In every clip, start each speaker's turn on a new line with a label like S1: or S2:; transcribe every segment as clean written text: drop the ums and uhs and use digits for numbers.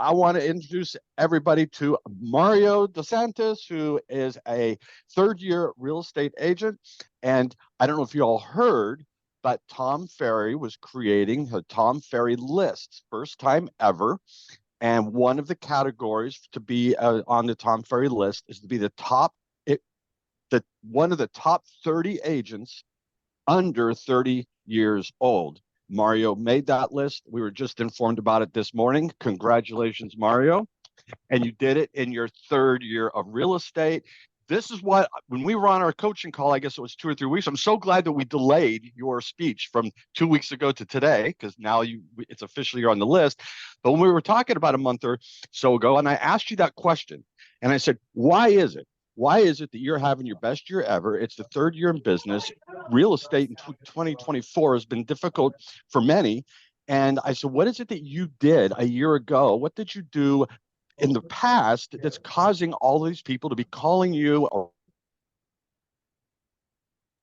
S1: I want to introduce everybody to Mario DeSantis, who is a third-year real estate agent. And I don't know if you all heard, but Tom Ferry was creating a Tom Ferry list, first time ever. And one of the categories to be on the Tom Ferry list is to be one of the top 30 agents under 30 years old. Mario made that list. We were just informed about it this morning. Congratulations, Mario. And you did it in your third year of real estate. This is what, when we were on our coaching call, I guess it was 2 or 3 weeks. I'm so glad that we delayed your speech from 2 weeks ago to today, because now it's officially you're on the list. But when we were talking about a month or so ago, and I asked you that question, and I said, why is it? Why is it that you're having your best year ever? It's the third year in business. Real estate in 2024 has been difficult for many. And I said, what is it that you did a year ago? What did you do in the past that's causing all these people to be calling you or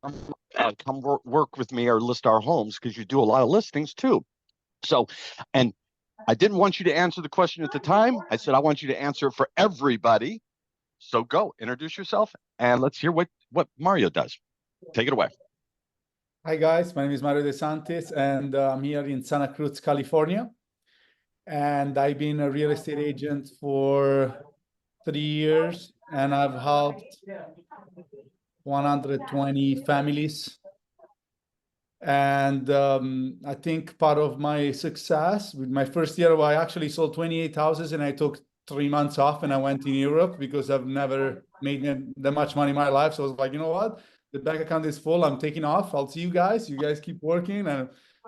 S1: come work with me or list our homes? Because you do a lot of listings too. So, and I didn't want you to answer the question at the time. I said, I want you to answer it for everybody. So go, introduce yourself, and let's hear what Mario does. Take it away.
S2: Hi, guys. My name is Mario DeSantis, and I'm here in Santa Cruz, California. And I've been a real estate agent for 3 years, and I've helped 120 families. And I think part of my success with my first year, I actually sold 28 houses, and I took 3 months off and I went in Europe because I've never made that much money in my life. So I was like, you know what? The bank account is full. I'm taking off. I'll see you guys. You guys keep working.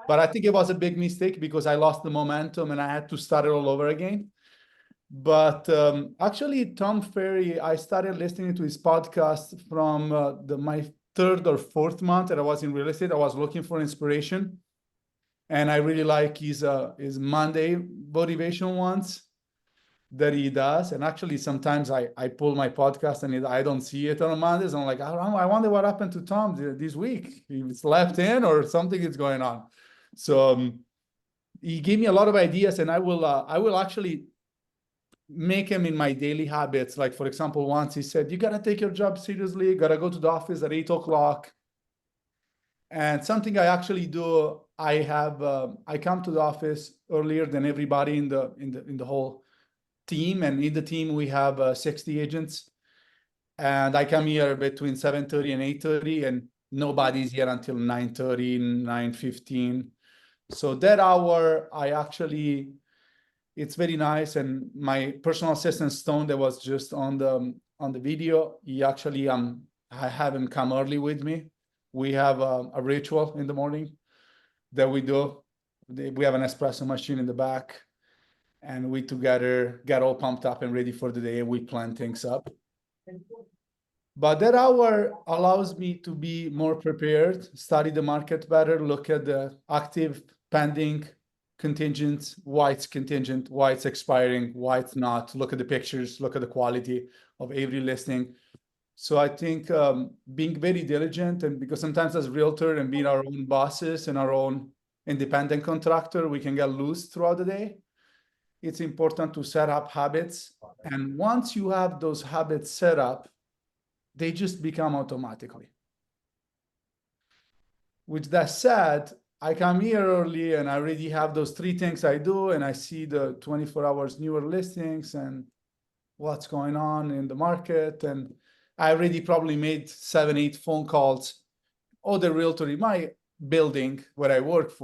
S2: But I think it was a big mistake because I lost the momentum and I had to start it all over again. But actually, Tom Ferry, I started listening to his podcast from my third or fourth month that I was in real estate. I was looking for inspiration. And I really like his Monday motivation ones that he does. And actually, sometimes I pull my podcast and I don't see it on Mondays. I'm like, I wonder what happened to Tom this week. He's left in or something is going on. So he gave me a lot of ideas, and I will actually make him in my daily habits. Like, for example, once he said, you got to take your job seriously. You got to go to the office at 8 o'clock. And something I actually do, I come to the office earlier than everybody in the whole team, and in the team we have 60 agents, and I come here between 7:30 and 8:30, and nobody's here until 9:30, 9:15. So that hour, it's very nice. And my personal assistant Stone, that was just on the video, he actually I have him come early with me. We have a ritual in the morning that we do. We have an espresso machine in the back, and we together get all pumped up and ready for the day, and we plan things up. But that hour allows me to be more prepared, study the market better, look at the active, pending, contingent, why it's contingent, why it's expiring, why it's not, look at the pictures, look at the quality of every listing. So I think being very diligent, and because sometimes as realtor and being our own bosses and our own independent contractor, we can get loose throughout the day. It's important to set up habits. And once you have those habits set up, they just become automatically. With that said, I come here early and I already have those 3 things I do, and I see the 24 hours newer listings and what's going on in the market. And I already probably made 7, 8 phone calls. Other realtor in my building where I work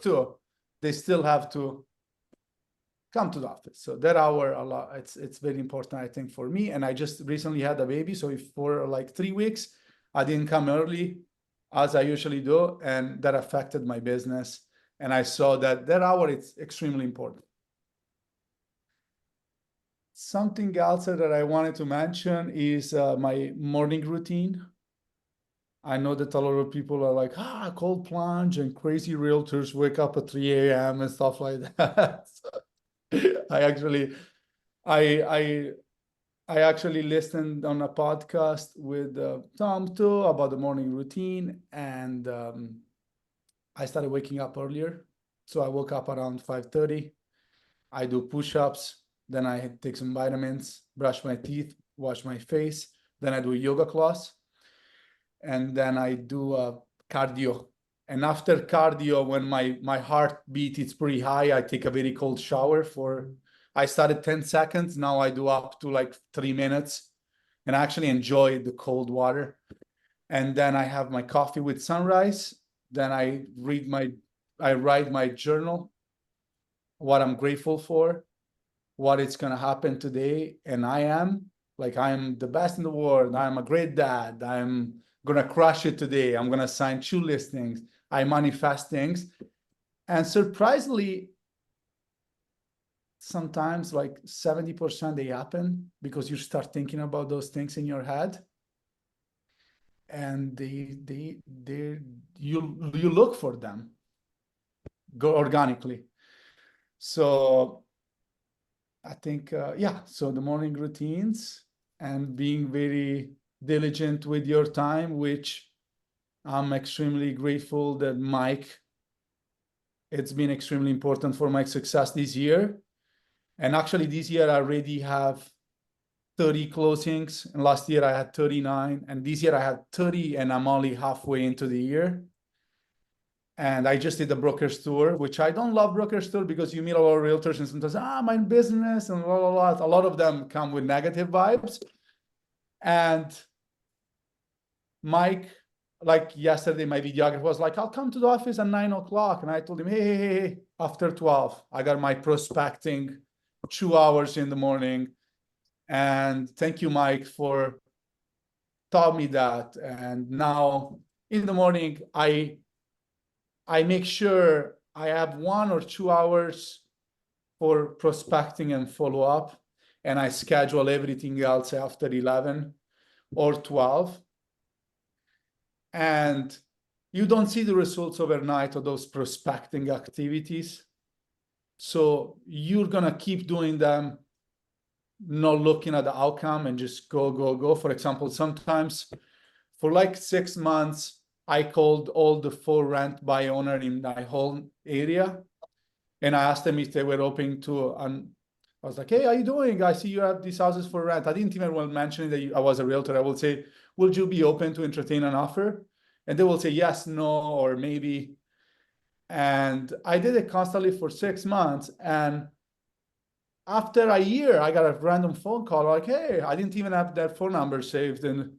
S2: to, they still have to come to the office. So that hour, it's very important, I think, for me. And I just recently had a baby. So if for like 3 weeks, I didn't come early as I usually do, and that affected my business. And I saw that hour, it's extremely important. Something else that I wanted to mention is my morning routine. I know that a lot of people are like, cold plunge, and crazy realtors wake up at 3 a.m. and stuff like that. I actually listened on a podcast with Tom too about the morning routine, and I started waking up earlier. So I woke up around 5:30. I do push-ups, then I take some vitamins, brush my teeth, wash my face, then I do a yoga class, and then I do cardio. And after cardio, when my heartbeat is pretty high, I take a very cold shower I started 10 seconds, now I do up to like 3 minutes, and I actually enjoy the cold water. And then I have my coffee with sunrise, then I write my journal, what I'm grateful for, what it's gonna happen today, and I'm the best in the world. I'm a great dad. I'm gonna crush it today. I'm gonna sign 2 listings. I manifest things, and surprisingly, sometimes like 70% they happen because you start thinking about those things in your head, and you look for them, go organically. So I think, yeah, so the morning routines and being very diligent with your time, which I'm extremely grateful that Mike, it's been extremely important for my success this year. And actually this year I already have 30 closings, and last year I had 39, and this year I had 30, and I'm only halfway into the year. And I just did a broker's tour, which I don't love broker's tour because you meet a lot of realtors and sometimes, my business and blah, blah, blah. A lot of them come with negative vibes. And Mike, like yesterday, my videographer was like, I'll come to the office at 9 o'clock. And I told him, hey, after 12, I got my prospecting 2 hours in the morning. And thank you, Mike, for taught me that. And now in the morning, I make sure I have 1 or 2 hours for prospecting and follow up, and I schedule everything else after 11 or 12. And you don't see the results overnight of those prospecting activities. So you're gonna keep doing them, not looking at the outcome, and just go. For example, sometimes for like 6 months, I called all the for rent by owner in my whole area, and I asked them if they were open to, I was like, hey, how you doing? I see you have these houses for rent. I didn't even want to mention that I was a realtor. I will say, would you be open to entertain an offer? And they will say yes, no, or maybe. And I did it constantly for 6 months. And after a year, I got a random phone call like, hey, I didn't even have that phone number saved, and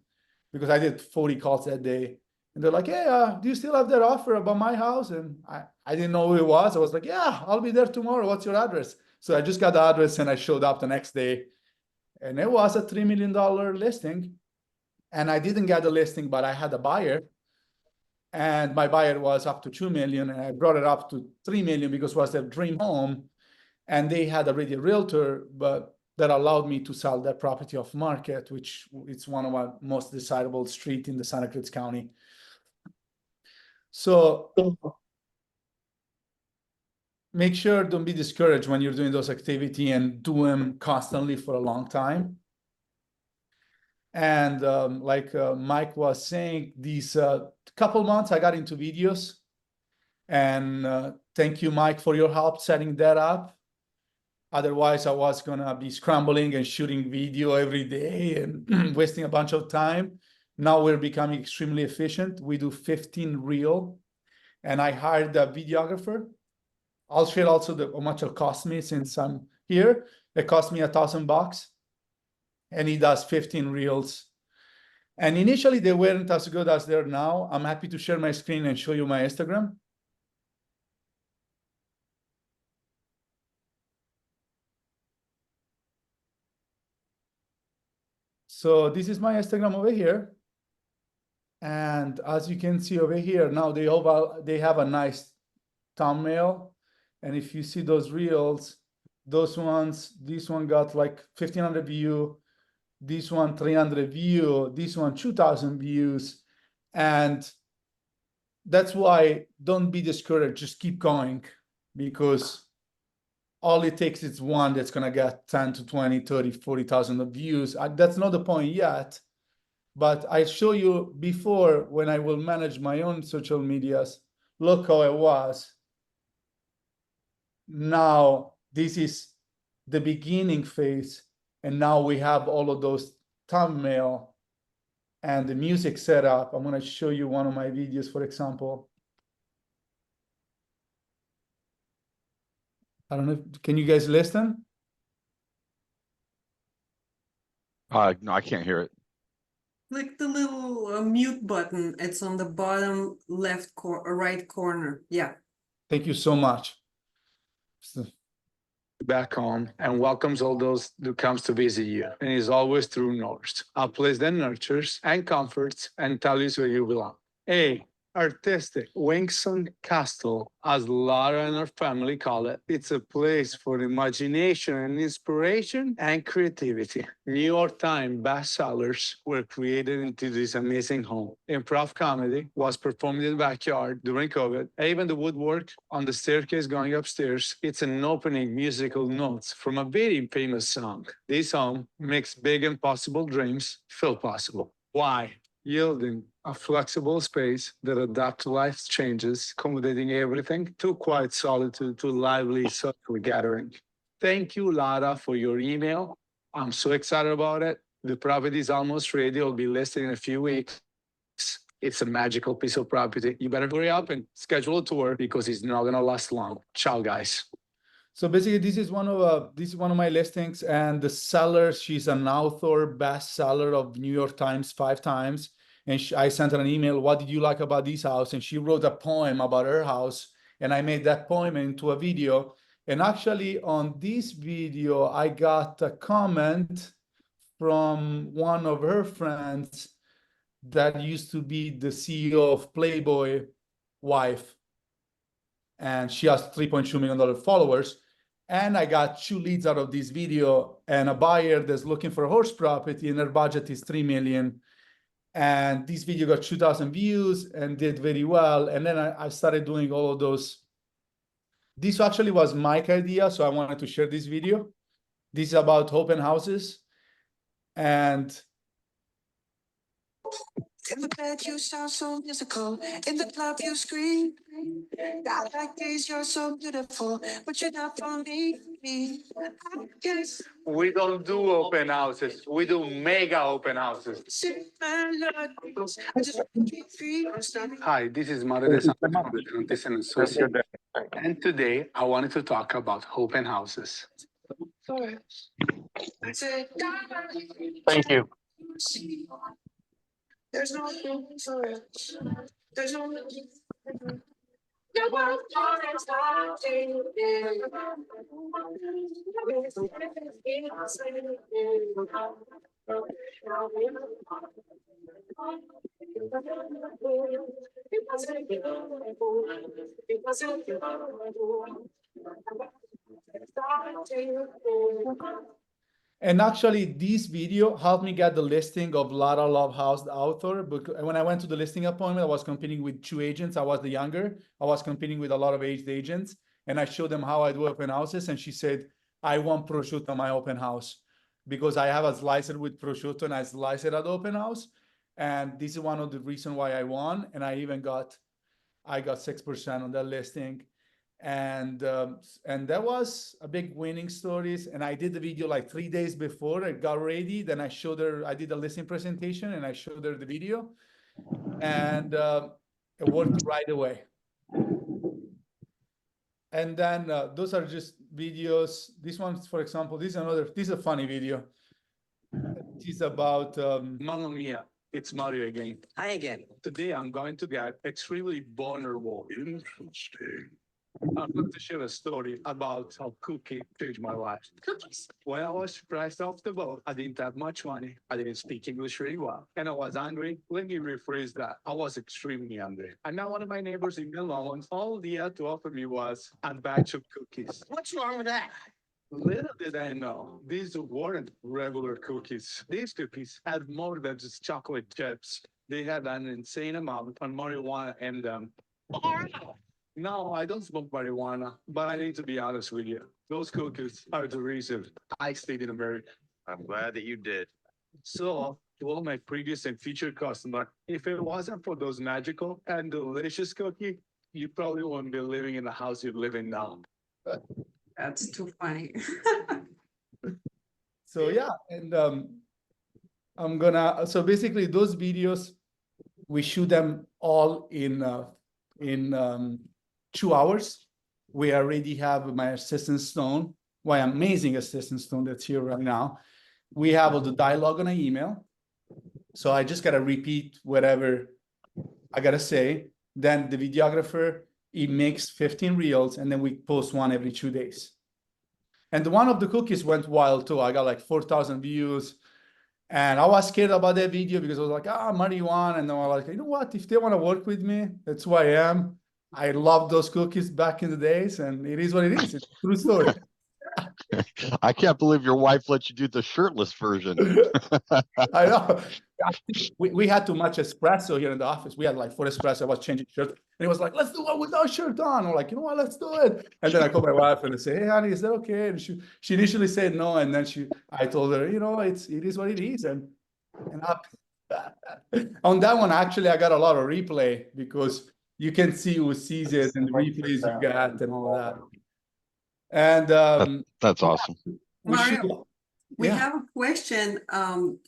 S2: because I did 40 calls that day. And they're like, hey, do you still have that offer about my house? And I didn't know who it was. I was like, yeah, I'll be there tomorrow. What's your address? So I just got the address and I showed up the next day. And it was a $3 million listing. And I didn't get the listing, but I had a buyer. And my buyer was up to 2 million. And I brought it up to 3 million because it was their dream home. And they had already a realtor, but that allowed me to sell that property off market, which it's one of our most desirable street in the Santa Cruz County. So make sure don't be discouraged when you're doing those activity, and do them constantly for a long time. And like Mike was saying, these couple months I got into videos, and thank you, Mike, for your help setting that up. Otherwise, I was gonna be scrambling and shooting video every day and wasting a bunch of time. Now we're becoming extremely efficient. We do 15 reel, and I hired a videographer. I'll share also how much it cost me since I'm here. It cost me $1,000, and he does 15 reels. And initially they weren't as good as they're now. I'm happy to share my screen and show you my Instagram. So this is my Instagram over here. And as you can see over here, now they have a nice thumbnail. And if you see those reels, those ones, this one got like 1,500 view, this one 300 view, this one 2,000 views. And that's why don't be discouraged, just keep going, because all it takes is one that's gonna get 10 to 20, 30, 40,000 views. That's not the point yet, but I show you before when I will manage my own social medias, look how it was. Now this is the beginning phase. And now we have all of those thumbnail and the music set up. I'm going to show you one of my videos, for example. I don't know, can you guys listen?
S1: No, I can't hear it.
S3: Click the little mute button. It's on the bottom left right corner. Yeah.
S2: Thank you so much. So-
S4: Back home and welcomes all those who comes to visit you, and is always true north, a place that nurtures and comforts and tells you where you belong. Hey, artistic Winxon Castle, as Lara and her family call it, it's a place for imagination and inspiration and creativity. New York Times bestsellers were created into this amazing home. Improv comedy was performed in the backyard during COVID. Even the woodwork on the staircase going upstairs, it's an opening musical notes from a very famous song. This home makes big and possible dreams feel possible. Why? Yielding a flexible space that adapts to life's changes, accommodating everything to quiet solitude to lively social gathering. Thank you, Lara, for your email. I'm so excited about it. The property is almost ready. It'll be listed in a few weeks. It's a magical piece of property. You better hurry up and schedule a tour because it's not gonna last long. Ciao, guys.
S2: So basically, this is one of my listings, and the seller, she's an author, bestseller of New York Times 5 times. And I sent her an email. What did you like about this house? And she wrote a poem about her house, and I made that poem into a video. And actually, on this video, I got a comment from one of her friends that used to be the CEO of Playboy wife, and she has $3.2 million followers. And I got 2 leads out of this video, and a buyer that's looking for a horse property, and their budget is $3 million. And this video got 2,000 views and did very well. And then I started doing all of those. This actually was Mike's idea, so I wanted to share this video. This is about open houses. And
S5: in the bed, you sound so musical. In the club, you scream. I like these, you're so beautiful, but you're not for me. I guess
S4: We don't do open houses. We do mega open houses.
S5: I just want to be free.
S4: Hi, this is Mario De Santos from the Counties and Associates. And today I wanted to talk about open houses.
S5: Thank you. There's no room for it. There's no room. The world is starting.
S2: And actually, this video helped me get the listing of Lara Lovehouse, the author. Because when I went to the listing appointment, I was competing with 2 agents. I was the younger. I was competing with a lot of aged agents. And I showed them how I do open houses. And she said, I want prosciutto on my open house because I have a slicer with prosciutto and I slice it at the open house. And this is one of the reasons why I won. And I got 6% on that listing. And that was a big winning stories. And I did the video like 3 days before it got ready. Then I showed her, I did a listing presentation and I showed her the video, and it worked right away. And then those are just videos. This one, for example, this is a funny video. This is about
S4: Mamma mia, it's Mario again.
S5: Hi again.
S4: Today I'm going to get extremely vulnerable. Interesting. I'm going to share a story about how cooking changed my life.
S5: Cookies.
S4: When I was priced off the boat, I didn't have much money. I didn't speak English very well. And I was hungry. Let me rephrase that. I was extremely hungry. And now one of my neighbors in Milan, all he had to offer me was a batch of cookies.
S5: What's wrong with that?
S4: Little did I know, these weren't regular cookies. These cookies had more than just chocolate chips. They had an insane amount of marijuana in them. No, I don't smoke marijuana, but I need to be honest with you. Those cookies are the reason I stayed in America.
S6: I'm glad that you did.
S4: So, to all my previous and future customers, if it wasn't for those magical and delicious cookies, you probably wouldn't be living in the house you're living now.
S3: That's too funny.
S2: So yeah, and so basically those videos, we shoot them all in 2 hours. We already have my assistant Stone, my amazing assistant Stone that's here right now. We have all the dialogue on an email. So I just gotta repeat whatever I gotta say. Then the videographer, he makes 15 reels, and then we post one every 2 days. And one of the cookies went wild too. I got like 4,000 views. And I was scared about that video because I was like, marijuana. And then I was like, you know what? If they want to work with me, that's who I am. I love those cookies back in the days, and it is what it is. It's a true story.
S1: I can't believe your wife let you do the shirtless version.
S2: I know. We had too much espresso here in the office. We had like 4 espresso. I was changing shirts. And he was like, let's do it without shirt on. I'm like, you know what? Let's do it. And then I called my wife and I said, hey, honey, is that okay? And she initially said no. And then I told her, it is what it is. And on that one, actually, I got a lot of replay because you can see who sees it and the replays you got and all that. And
S1: That's awesome.
S3: Mario, we
S2: yeah.
S3: have a question.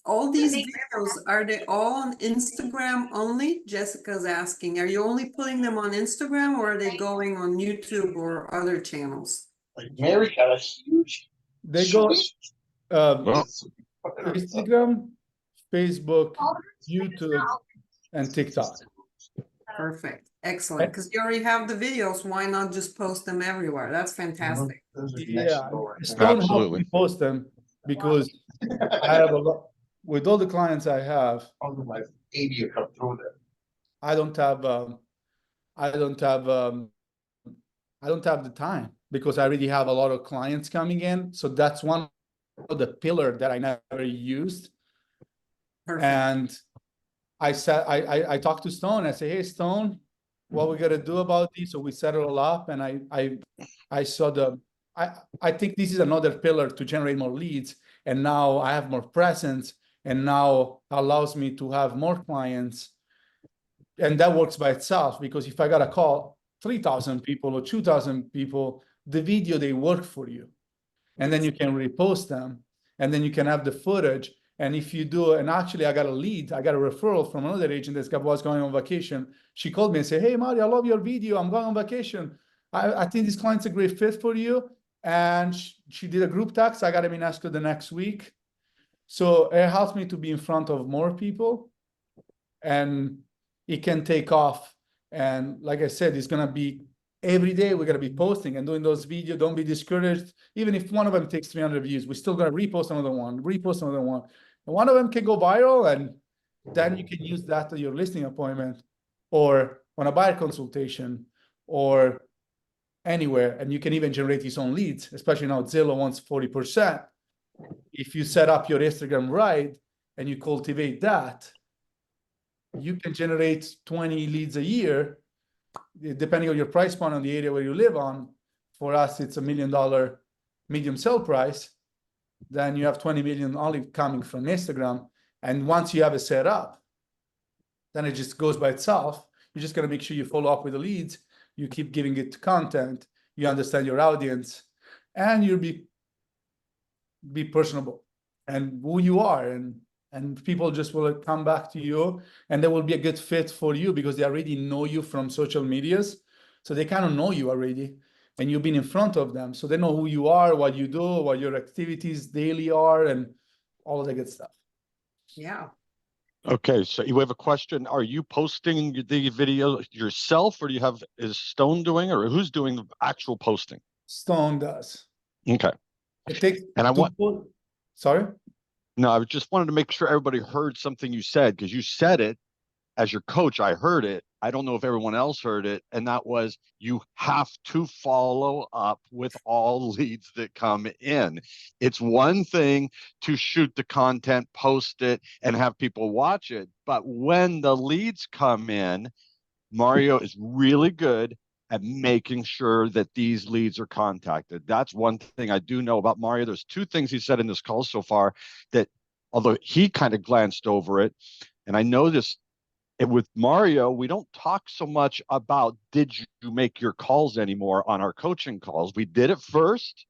S3: All these videos, are they all on Instagram only? Jessica's asking, are you only putting them on Instagram, or are they going on YouTube or other channels?
S6: Like Mary got a huge.
S2: They go
S1: Well,
S2: Instagram, Facebook, YouTube, and TikTok.
S3: Perfect. Excellent. Because you already have the videos. Why not just post them everywhere? That's fantastic.
S2: Yeah, Stone helped
S1: Absolutely.
S2: me post them because I have a lot with all the clients I have.
S6: Like 80 come through there.
S2: I don't have the time because I already have a lot of clients coming in. So that's one of the pillar that I never used.
S3: Perfect.
S2: And I said, I talked to Stone. I say, hey, Stone, what we gotta do about this? So we set it all up, and I saw I think this is another pillar to generate more leads. And now I have more presence, and now allows me to have more clients. And that works by itself, because if I gotta call 3,000 people or 2,000 people, the video, they work for you. And then you can repost them, and then you can have the footage. And if you do, and actually I got a referral from another agent that was going on vacation. She called me and said, hey, Mario, I love your video. I'm going on vacation. I think this client's a great fit for you. And she did a group text. I got him in Esco the next week. So it helps me to be in front of more people, and it can take off. And like I said, it's going to be every day we're going to be posting and doing those videos. Don't be discouraged. Even if one of them takes 300 views, we're still going to repost another one. And one of them can go viral, and then you can use that at your listing appointment or on a buyer consultation or anywhere. And you can even generate your own leads, especially now Zillow wants 40%. If you set up your Instagram right and you cultivate that, you can generate 20 leads a year, depending on your price point on the area where you live on. For us, it's $1 million medium sell price. Then you have 20 million only coming from Instagram. And once you have it set up, then it just goes by itself. You just got to make sure you follow up with the leads. You keep giving it content. You understand your audience, and you'll be personable and who you are. And people just will come back to you, and they will be a good fit for you because they already know you from social medias. So they kind of know you already, and you've been in front of them. So they know who you are, what you do, what your activities daily are, and all of that good stuff.
S3: Yeah.
S1: okay, so you have a question. Are you posting the video yourself, or is Stone doing, or who's doing the actual posting?
S2: Stone does.
S1: Okay.
S2: It takes.
S1: And
S2: Sorry?
S1: No, I just wanted to make sure everybody heard something you said, because you said it as your coach. I heard it. I don't know if everyone else heard it. And that was, you have to follow up with all leads that come in. It's one thing to shoot the content, post it, and have people watch it. But when the leads come in, Mario is really good at making sure that these leads are contacted. That's one thing I do know about Mario. There's 2 things he said in this call so far that, although he kind of glanced over it, and I know this And with Mario, we don't talk so much about did you make your calls anymore on our coaching calls. We did it first.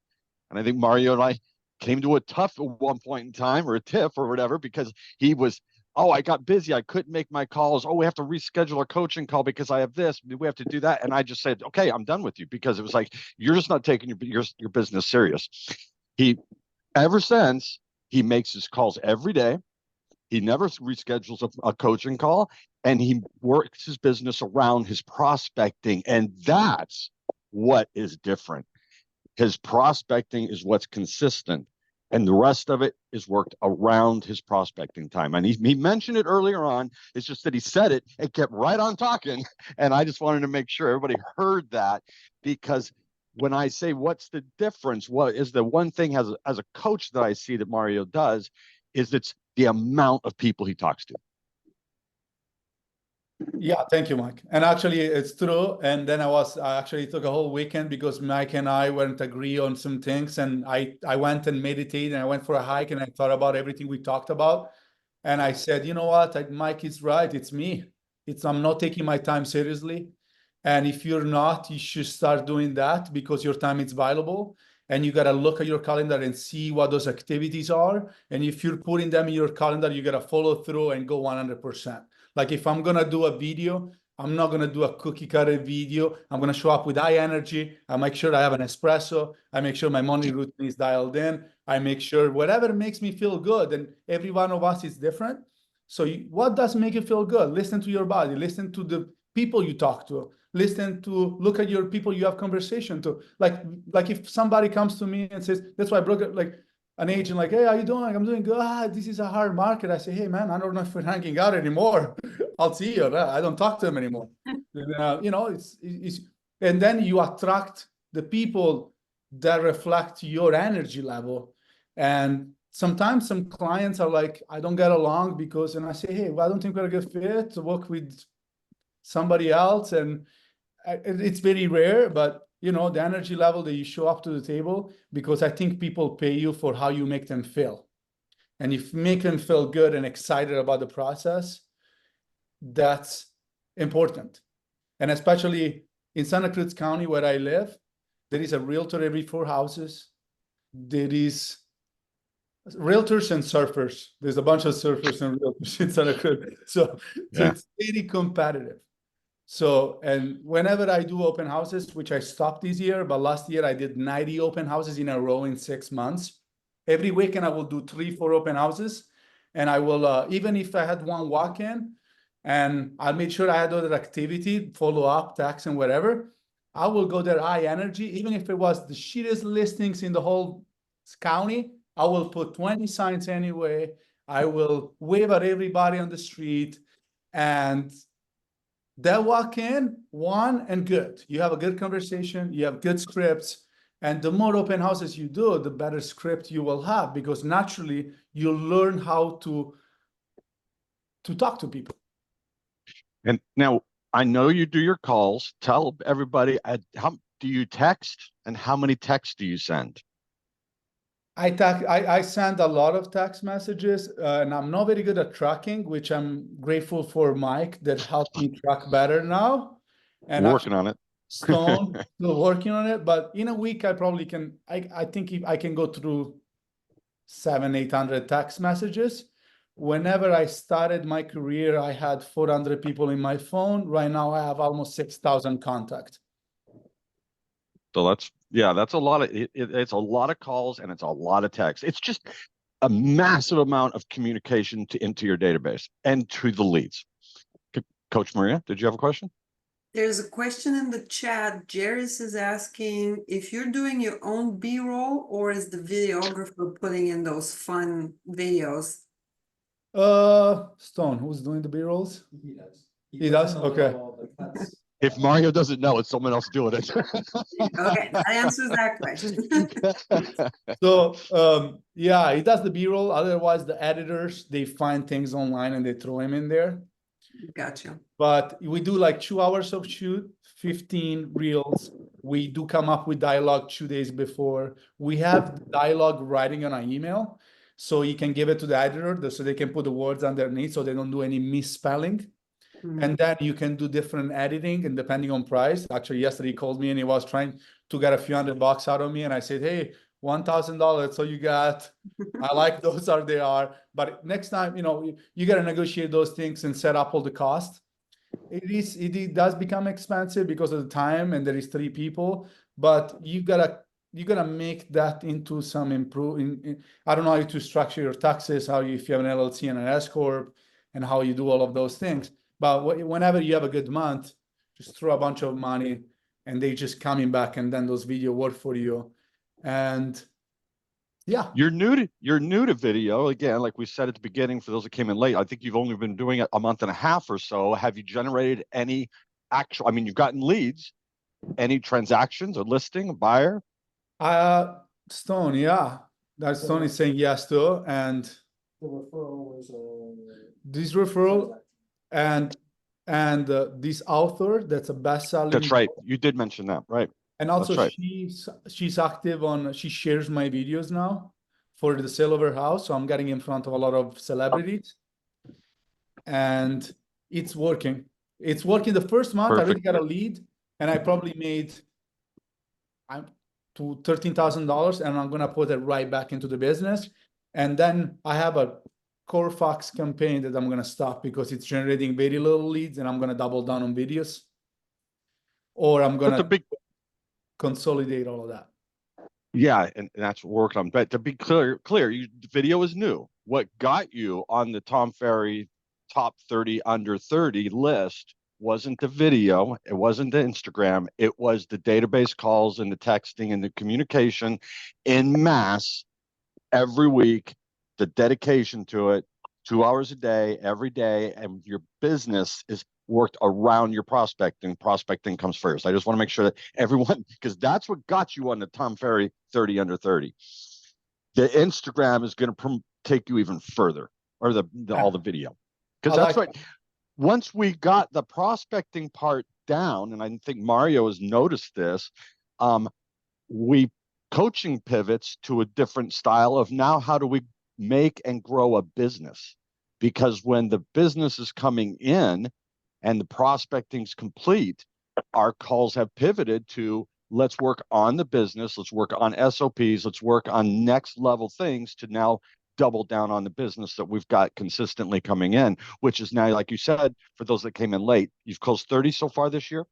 S1: And I think Mario and I came to a tough at one point in time, or a tiff or whatever, because he was, oh, I got busy. I couldn't make my calls. Oh, we have to reschedule a coaching call because I have this. We have to do that. And I just said, okay, I'm done with you, because it was like, you're just not taking your business serious. Ever since, he makes his calls every day. He never reschedules a coaching call, and he works his business around his prospecting. And that's what is different. His prospecting is what's consistent, and the rest of it is worked around his prospecting time. And he mentioned it earlier on. It's just that he said it and kept right on talking. And I just wanted to make sure everybody heard that, because when I say what's the difference, what is the one thing as a coach that I see that Mario does is it's the amount of people he talks to.
S2: Yeah, thank you, Mike. And actually, it's true. And then I actually took a whole weekend because Mike and I weren't agree on some things. And I went and meditated, and I went for a hike, and I thought about everything we talked about. And I said, you know what, Mike is right. It's me. I'm not taking my time seriously. And if you're not, you should start doing that, because your time is valuable. And you got to look at your calendar and see what those activities are. And if you're putting them in your calendar, you got to follow through and go 100%. Like if I'm going to do a video, I'm not going to do a cookie cutter video. I'm going to show up with high energy. I make sure I have an espresso. I make sure my morning routine is dialed in. I make sure whatever makes me feel good. And every one of us is different. So what does make you feel good? Listen to your body. Listen to the people you talk to. Look at your people you have conversation to. Like if somebody comes to me and says, that's why I broke it, like an agent, like, hey, how you doing? I'm doing good. This is a hard market. I say, hey, man, I don't know if we're hanging out anymore. I'll see you. I don't talk to them anymore. It's and then you attract the people that reflect your energy level. And sometimes some clients are like, I don't get along because, and I say, hey, well, I don't think we're a good fit to work with somebody else. And it's very rare, but the energy level that you show up to the table, because I think people pay you for how you make them feel. And if you make them feel good and excited about the process, that's important. And especially in Santa Cruz County, where I live, there is a realtor every 4 houses. There is realtors and surfers. There's a bunch of surfers and realtors in Santa Cruz. So it's very competitive. So, and whenever I do open houses, which I stopped this year, but last year I did 90 open houses in a row in 6 months. Every weekend I will do 3-4 open houses. And I will, even if I had one walk-in, and I'll make sure I had other activity, follow up, text, and whatever, I will go there high energy. Even if it was the shittiest listings in the whole county, I will put 20 signs anyway. I will wave at everybody on the street, and they walk in, one, and good. You have a good conversation, you have good scripts, and the more open houses you do, the better script you will have, because naturally you'll learn how to talk to people.
S1: And now I know you do your calls. Tell everybody, how do you text, and how many texts do you send?
S2: I send a lot of text messages, and I'm not very good at tracking, which I'm grateful for Mike that helped me track better now. And
S1: We're working on it.
S2: Stone still working on it, but in a week I probably can. I think if I can go through 700-800 text messages. Whenever I started my career, I had 400 people in my phone. Right now, I have almost 6,000 contacts.
S1: So that's a lot of it's a lot of calls, and it's a lot of text. It's just a massive amount of communication into your database and to the leads. Coach Maria, did you have a question?
S3: There's a question in the chat. Jairus is asking if you're doing your own B-roll, or is the videographer putting in those fun videos?
S2: Stone, who's doing the B-rolls?
S7: He does.
S2: He does? Okay.
S1: If Mario doesn't know, it's someone else doing it.
S3: Okay, that answers that question.
S2: So, yeah, he does the B-roll. Otherwise, the editors, they find things online and they throw him in there.
S3: Gotcha.
S2: But we do like 2 hours of shoot, 15 reels. We do come up with dialogue 2 days before. We have dialogue writing on an email, so you can give it to the editor so they can put the words underneath so they don't do any misspelling. And then you can do different editing and depending on price. Actually, yesterday he called me and he was trying to get a few $100 out of me. And I said, hey, $1,000. So you got, I like those are they are. But next time, you got to negotiate those things and set up all the cost. It does become expensive because of the time and there is 3 people, but you gotta make that into some I don't know how to structure your taxes, if you have an LLC and an S corp, and how you do all of those things. But whenever you have a good month, just throw a bunch of money, and they just coming back, and then those video work for you. And yeah,
S1: You're new to video. Again, like we said at the beginning, for those that came in late, I think you've only been doing it a month and a half or so. Have you generated any you've gotten leads, any transactions or listing, a buyer?
S2: Stone, yeah, that Stone is saying yes to, and
S7: The referral was
S2: this referral and this author that's a best-selling.
S1: That's right. You did mention that, right?
S2: And also
S1: That's right.
S2: she's active she shares my videos now for the sale of her house. So I'm getting in front of a lot of celebrities. And it's working. It's working. The first month I already
S1: Perfect.
S2: got a lead and I probably made to $13,000 and I'm gonna put it right back into the business. And then I have a Corfax campaign that I'm gonna stop because it's generating very little leads and I'm gonna double down on videos. Or I'm
S1: But
S2: gonna consolidate all of that.
S1: Yeah, and that's what we're working on. But to be clear, the video is new. What got you on the Tom Ferry top 30 under 30 list wasn't the video, it wasn't the Instagram, it was the database calls and the texting and the communication in mass every week, the dedication to it, 2 hours a day, every day, and your business is worked around your prospecting. Prospecting comes first. I just want to make sure that everyone, because that's what got you on the Tom Ferry 30 under 30. The Instagram is going to take you even further, or all the video, because that's right. Once we got the prospecting part down, and I think Mario has noticed this, we coaching pivots to a different style of now how do we make and grow a business? Because when the business is coming in and the prospecting's complete, our calls have pivoted to let's work on the business, let's work on SOPs, let's work on next level things to now double down on the business that we've got consistently coming in, which is now, like you said, for those that came in late, you've closed 30 so far this year?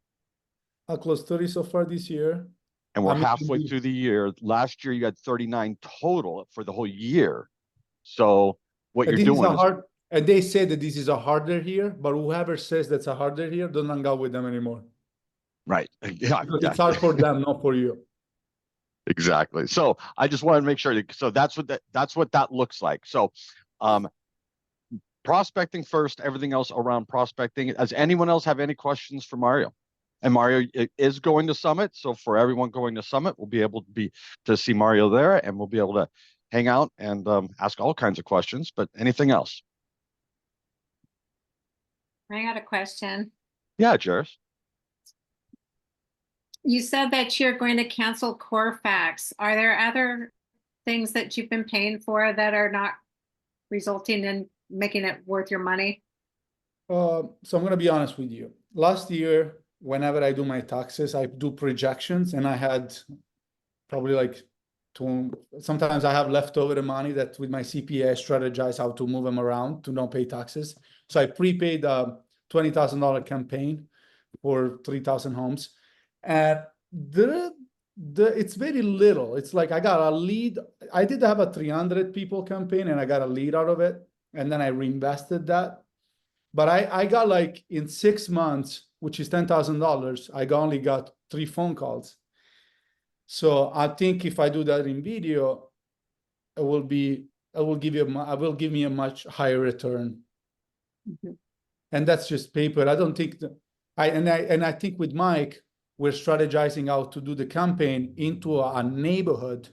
S2: I closed 30 so far this year.
S1: And we're halfway through the year. Last year, you had 39 total for the whole year. So what you're doing is
S2: and they say that this is a harder year, but whoever says that's a harder year, don't hang out with them anymore.
S1: right. Yeah,
S2: Because it's hard for them, not for you.
S1: exactly. So I just wanted to make sure so that's what that looks like. So prospecting first, everything else around prospecting. Does anyone else have any questions for Mario? And Mario is going to Summit. So for everyone going to Summit, we'll be able to see Mario there, and we'll be able to hang out and ask all kinds of questions. But anything else?
S8: I got a question.
S1: Yeah, Jairus.
S8: You said that you're going to cancel Corfax. Are there other things that you've been paying for that are not resulting in making it worth your money?
S2: So I'm going to be honest with you. Last year, whenever I do my taxes, I do projections, and I had probably sometimes I have leftover money that with my CPA, I strategize how to move them around to not pay taxes. So I prepaid a $20,000 campaign for 3,000 homes. And it's very little. It's like I got a lead. I did have a 300 people campaign and I got a lead out of it. And then I reinvested that. But I got in 6 months, which is $10,000, I only got 3 phone calls. So I think if I do that in video, it will give me a much higher return.
S8: Mm-hmm.
S2: And that's just paper. I don't think I think with Mike, we're strategizing how to do the campaign into a neighborhood.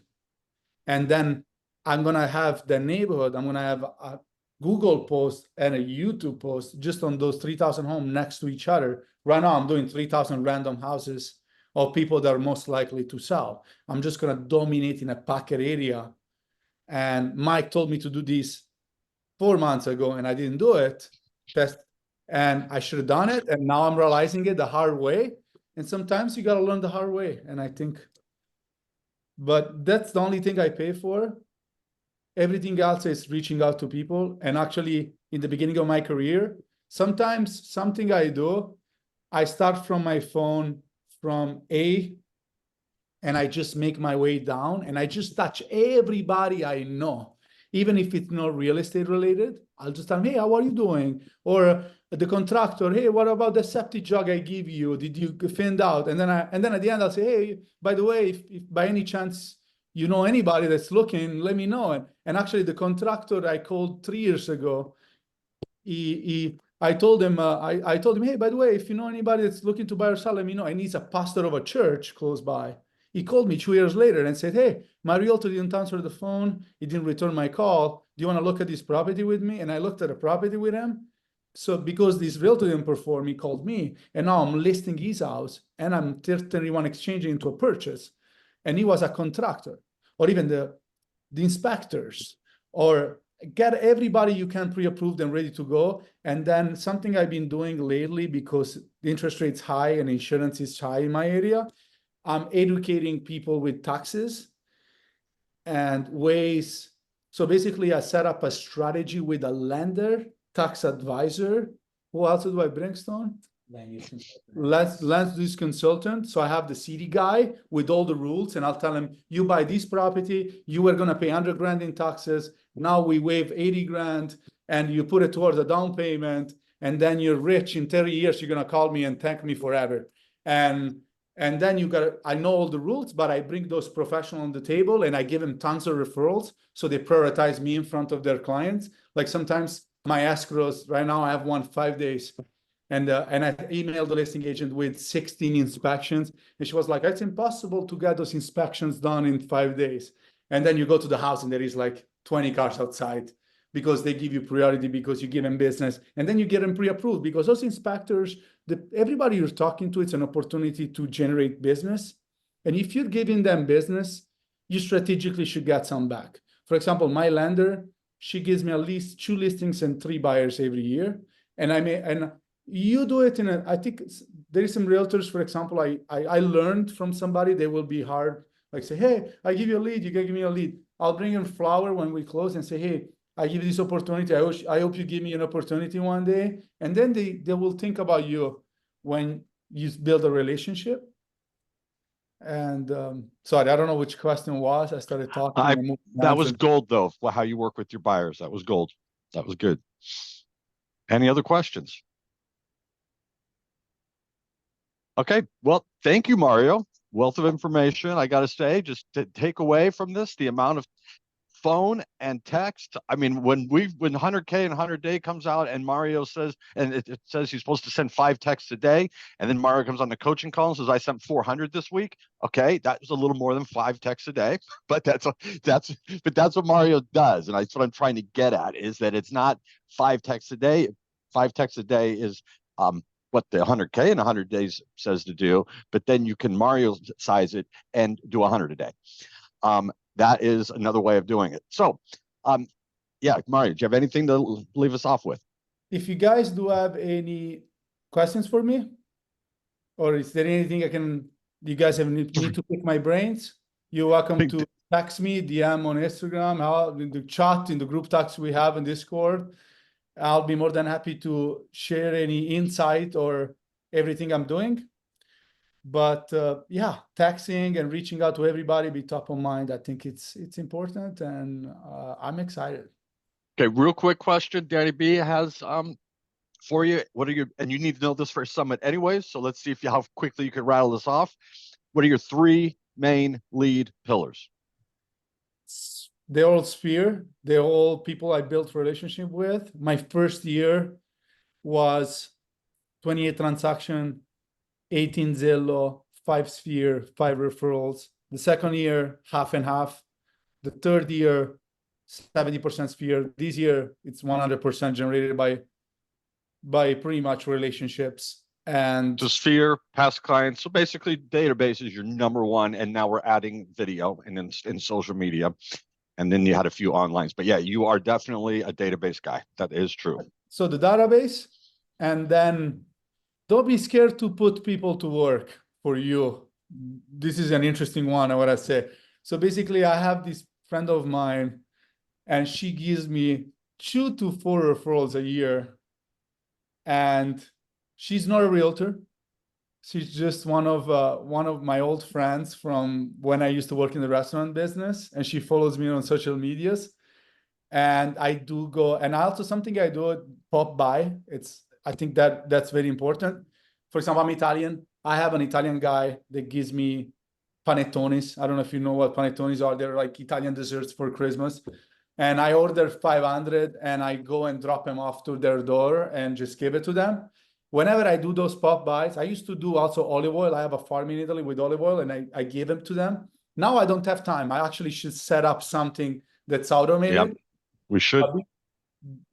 S2: And then I'm going to have the neighborhood. I'm going to have a Google post and a YouTube post just on those 3,000 homes next to each other. Right now, I'm doing 3,000 random houses of people that are most likely to sell. I'm just going to dominate in a pocket area. And Mike told me to do this 4 months ago, and I didn't do it. And I should have done it. And now I'm realizing it the hard way. And sometimes you got to learn the hard way. And I think, but that's the only thing I pay for. Everything else is reaching out to people. And actually, in the beginning of my career, sometimes something I do, I start from my phone from A, and I just make my way down, and I just touch everybody I know. Even if it's not real estate related, I'll just tell them, hey, how are you doing? Or the contractor, hey, what about the septic jug I give you? Did you find out? And then at the end, I'll say, hey, by the way, if by any chance you know anybody that's looking, let me know. And actually, the contractor I called 3 years ago, I told him, I told him, hey, by the way, if you know anybody that's looking to buy or sell, let me know. And he's a pastor of a church close by. He called me 2 years later and said, hey, my realtor didn't answer the phone. He didn't return my call. Do you want to look at this property with me? And I looked at the property with him. So because this realtor didn't perform, he called me. And now I'm listing his house and I'm 31 exchanging into a purchase. And he was a contractor, or even the inspectors, or get everybody you can pre-approved and ready to go. And then something I've been doing lately, because the interest rate's high and insurance is high in my area, I'm educating people with taxes and ways. So basically, I set up a strategy with a lender, tax advisor. Who else do I bring, Stone? Land use consultant. So I have the city guy with all the rules, and I'll tell him, you buy this property, you were going to pay 100 grand in taxes. Now we waive 80 grand and you put it towards a down payment. And then you're rich in 30 years, you're going to call me and thank me forever. And then I know all the rules, but I bring those professionals on the table and I give them tons of referrals. So they prioritize me in front of their clients. Like sometimes my escrows, right now I have one 5 days. And I emailed the listing agent with 16 inspections. And she was like, it's impossible to get those inspections done in 5 days. And then you go to the house and there is like 20 cars outside, because they give you priority because you give them business. And then you get them pre-approved because those inspectors, everybody you're talking to, it's an opportunity to generate business. And if you're giving them business, you strategically should get some back. For example, my lender, she gives me at least 2 listings and 3 buyers every year. And you do it I think there is some realtors, for example, I learned from somebody, they will be hard, like say, hey, I give you a lead, you can give me a lead. I'll bring in flower when we close and say, hey, I give you this opportunity. I hope you give me an opportunity one day. And then they will think about you when you build a relationship. And sorry, I don't know which question was. I started talking.
S1: That was gold, though, how you work with your buyers. That was gold. That was good. Any other questions? Okay, well, thank you, Mario. Wealth of information. I got to say, just to take away from this, the amount of phone and text. I mean, when 100K and 100 day comes out and Mario says, and it says he's supposed to send 5 texts a day, and then Mario comes on the coaching call and says, I sent 400 this week. Okay, that was a little more than 5 texts a day, but that's what Mario does. And that's what I'm trying to get at, is that it's not 5 texts a day. 5 texts a day is what the 100K in 100 days says to do, but then you can Mario size it and do 100 a day. That is another way of doing it. So, yeah, Mario, do you have anything to leave us off with?
S2: If you guys do have any questions for me, or is there anything you guys need to pick my brains, you're welcome to text me, DM on Instagram, in the chat, in the group text we have in Discord. I'll be more than happy to share any insight or everything I'm doing. But yeah, texting and reaching out to everybody be top of mind. I think it's important, and I'm excited.
S1: Okay, real quick question Danny B has for you. And you need to know this for Summit anyways, so let's see how quickly you can rattle this off. What are your 3 main lead pillars?
S2: They're all Sphere. They're all people I built relationship with. My first year was 28 transaction, 18 Zillow, 5 Sphere, 5 referrals. The second year, half and half. The third year, 70% Sphere. This year, it's 100% generated by pretty much relationships. And
S1: so Sphere, past clients. So basically, database is your number one, and now we're adding video and in social media. And then you had a few onlines. But yeah, you are definitely a database guy. That is true.
S2: So the database, And then don't be scared to put people to work for you. This is an interesting one, I want to say. So basically, I have this friend of mine, and she gives me 2 to 4 referrals a year. And she's not a realtor. She's just one of my old friends from when I used to work in the restaurant business, and she follows me on social medias. And I do go, and also something I do pop by. I think that's very important. For example, I'm Italian. I have an Italian guy that gives me panettones. I don't know if you know what panettones are. They're like Italian desserts for Christmas. And I order 500 and I go and drop them off to their door and just give it to them. Whenever I do those pop buys, I used to do also olive oil. I have a farm in Italy with olive oil, and I give them to them. Now I don't have time. I actually should set up something that's automated.
S1: Yep. We should.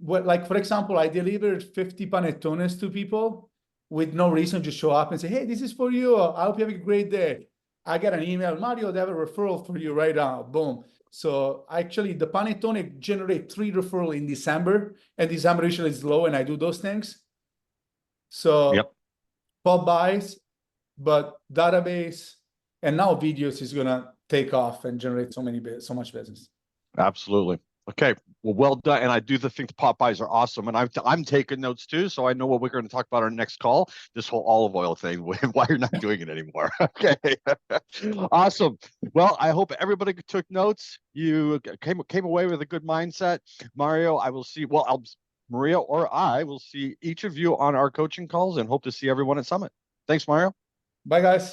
S2: Like, for example, I delivered 50 panettones to people with no reason, just show up and say, hey, this is for you. I hope you have a great day. I get an email, Mario, they have a referral for you right now. Boom. So actually, the panettone generate 3 referrals in December, and December usually is low, and I do those things. So
S1: Yep.
S2: pop buys, but database, and now videos is gonna take off and generate so much business.
S1: Absolutely. Okay. Well done. And I do think the pop buys are awesome. And I'm taking notes too, so I know what we're going to talk about our next call. This whole olive oil thing, why you're not doing it anymore. Okay. Awesome. Well, I hope everybody took notes. You came away with a good mindset. Mario, I will see. Well, Maria or I will see each of you on our coaching calls, and hope to see everyone at Summit. Thanks, Mario.
S2: Bye, guys.